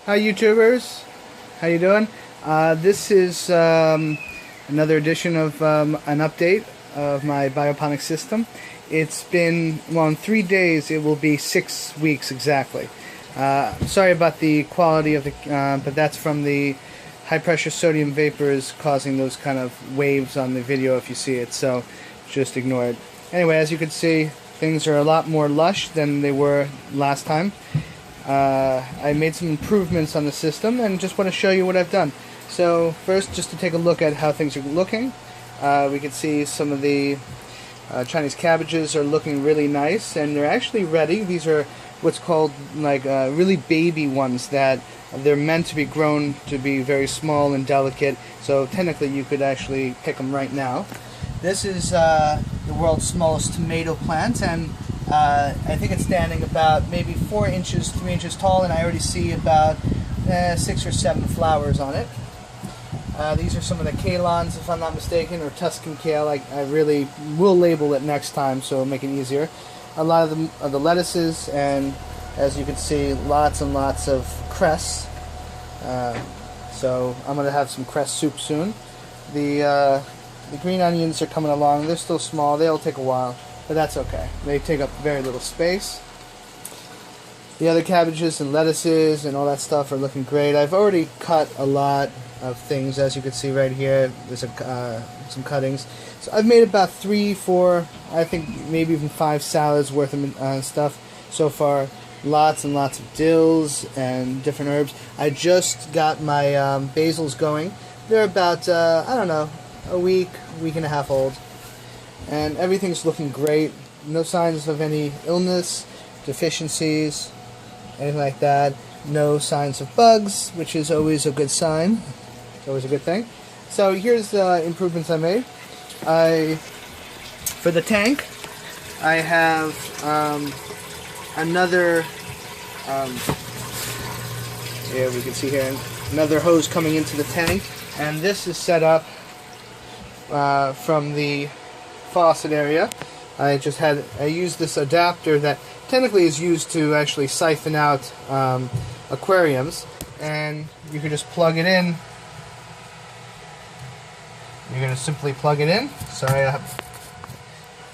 Hi YouTubers, how you doing? This is another edition of an update of my bioponics system. It's been, well, in 3 days it will be 6 weeks exactly. Sorry about the quality of the, but that's from the high pressure sodium vapors causing those kind of waves on the video if you see it, so just ignore it. Anyway, as you can see, things are a lot more lush than they were last time. I made some improvements on the system and just want to show you what I've done. So first, just to take a look at how things are looking, we can see some of the Chinese cabbages are looking really nice and they're actually ready. These are what's called like really baby ones, that they're meant to be grown to be very small and delicate, so technically you could actually pick them right now. This is the world's smallest tomato plant, and I think it's standing about maybe 4 inches, 3 inches tall, and I already see about 6 or 7 flowers on it. These are some of the kalons, if I'm not mistaken, or Tuscan kale. I really will label it next time, so it'll make it easier. A lot of the lettuces, and as you can see, lots and lots of cress. So I'm going to have some cress soup soon. The green onions are coming along. They're still small. They'll take a while, but that's okay. They take up very little space. The other cabbages and lettuces and all that stuff are looking great. I've already cut a lot of things, as you can see right here. There's some cuttings. So I've made about 3, 4, I think maybe even 5 salads worth of stuff so far. Lots and lots of dills and different herbs. I just got my basils going. They're about, I don't know, a week and a half old. And everything's looking great. No signs of any illness, deficiencies, anything like that. No signs of bugs, which is always a good sign. It's always a good thing. So here's the improvements I made. For the tank, I have another, yeah, we can see here, another hose coming into the tank, and this is set up from the faucet area. I used this adapter that technically is used to actually siphon out aquariums, and you can just plug it in. You're going to simply plug it in,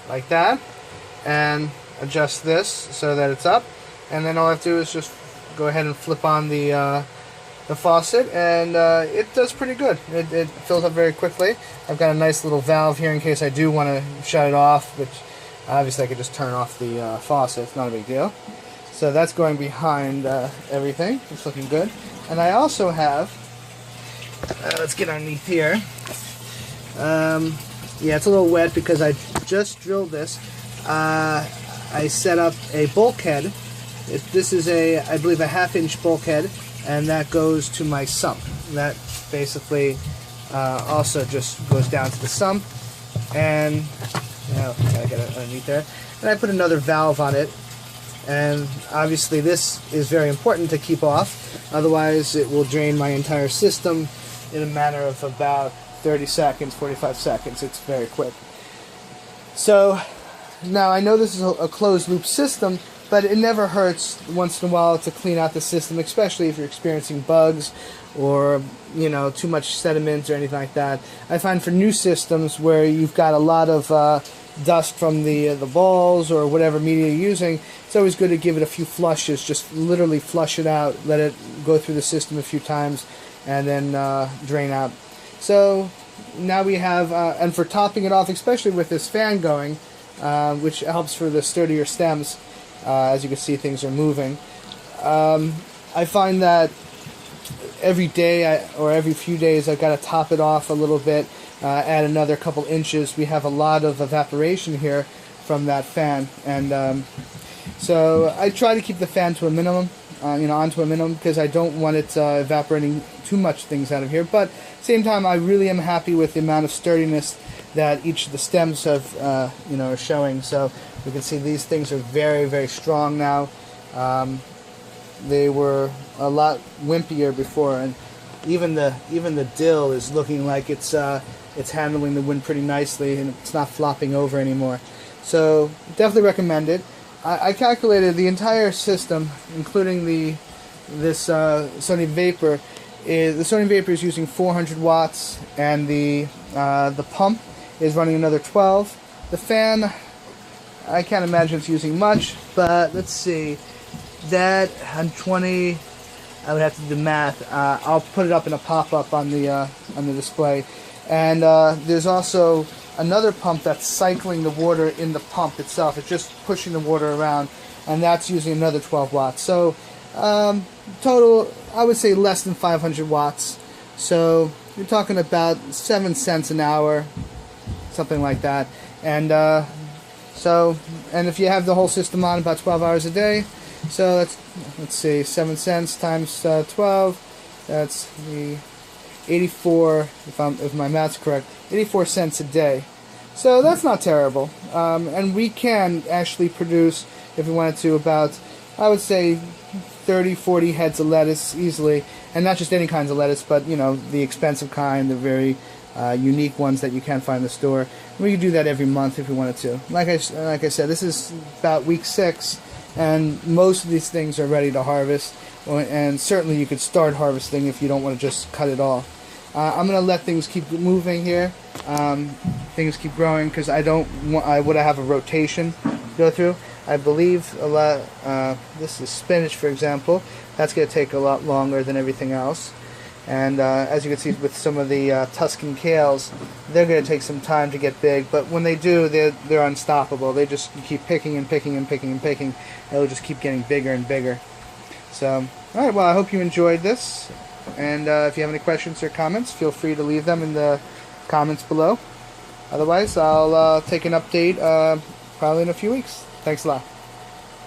like that, and adjust this so that it's up, and then all I have to do is just go ahead and flip on the faucet, and it does pretty good. It fills up very quickly. I've got a nice little valve here in case I do want to shut it off, which obviously I could just turn off the faucet. It's not a big deal. So that's going behind everything. It's looking good. And I also have, let's get underneath here. Yeah, it's a little wet because I just drilled this. I set up a bulkhead. This is I believe a 1/2-inch bulkhead, and that goes to my sump. That basically also just goes down to the sump, and I got it underneath there. And I put another valve on it, and obviously this is very important to keep off, otherwise it will drain my entire system in a matter of about 30 seconds, 45 seconds. It's very quick. So now I know this is a closed loop system, but it never hurts once in a while to clean out the system, especially if you're experiencing bugs or, you know, too much sediment or anything like that. I find for new systems where you've got a lot of dust from the balls or whatever media you're using, it's always good to give it a few flushes. Just literally flush it out, let it go through the system a few times, and then drain out. So now we have, and for topping it off, especially with this fan going, which helps for the sturdier stems. As you can see, things are moving. I find that every day or every few days I've got to top it off a little bit, add another couple inches. We have a lot of evaporation here from that fan, and so I try to keep the fan to a minimum, onto a minimum, because I don't want it evaporating too much things out of here. But at the same time, I really am happy with the amount of sturdiness that each of the stems have, are showing. So we can see these things are very, very strong now. They were a lot wimpier before, and even the dill is looking like it's handling the wind pretty nicely, and it's not flopping over anymore. So definitely recommend it. I calculated the entire system, including the this sodium vapor is using 400 watts, and the pump is running another 12. The fan, I can't imagine it's using much, but let's see. That on 20, I would have to do the math. I'll put it up in a pop-up on the display. And there's also another pump that's cycling the water in the pump itself. It's just pushing the water around, and that's using another 12 watts. So total, I would say less than 500 watts. So you're talking about 7 cents an hour, something like that. And and if you have the whole system on, about 12 hours a day. So let's see, 7 cents times 12. That's the 84. If my math's correct, 84 cents a day. So that's not terrible. And we can actually produce, if we wanted to, about, I would say, 30, 40 heads of lettuce easily, and not just any kinds of lettuce, but the expensive kind, the very unique ones that you can't find in the store. We could do that every month if we wanted to. Like I said, this is about week 6, and most of these things are ready to harvest. And certainly you could start harvesting if you don't want to just cut it off. I'm going to let things keep moving here, things keep growing, because I would have a rotation to go through. I believe a lot. This is spinach, for example. That's going to take a lot longer than everything else. And as you can see with some of the Tuscan kales, they're going to take some time to get big. But when they do, they're unstoppable. They just keep picking and picking and picking and picking. And it'll just keep getting bigger and bigger. So, all right. Well, I hope you enjoyed this. And if you have any questions or comments, feel free to leave them in the comments below. Otherwise, I'll take an update probably in a few weeks. Thanks a lot.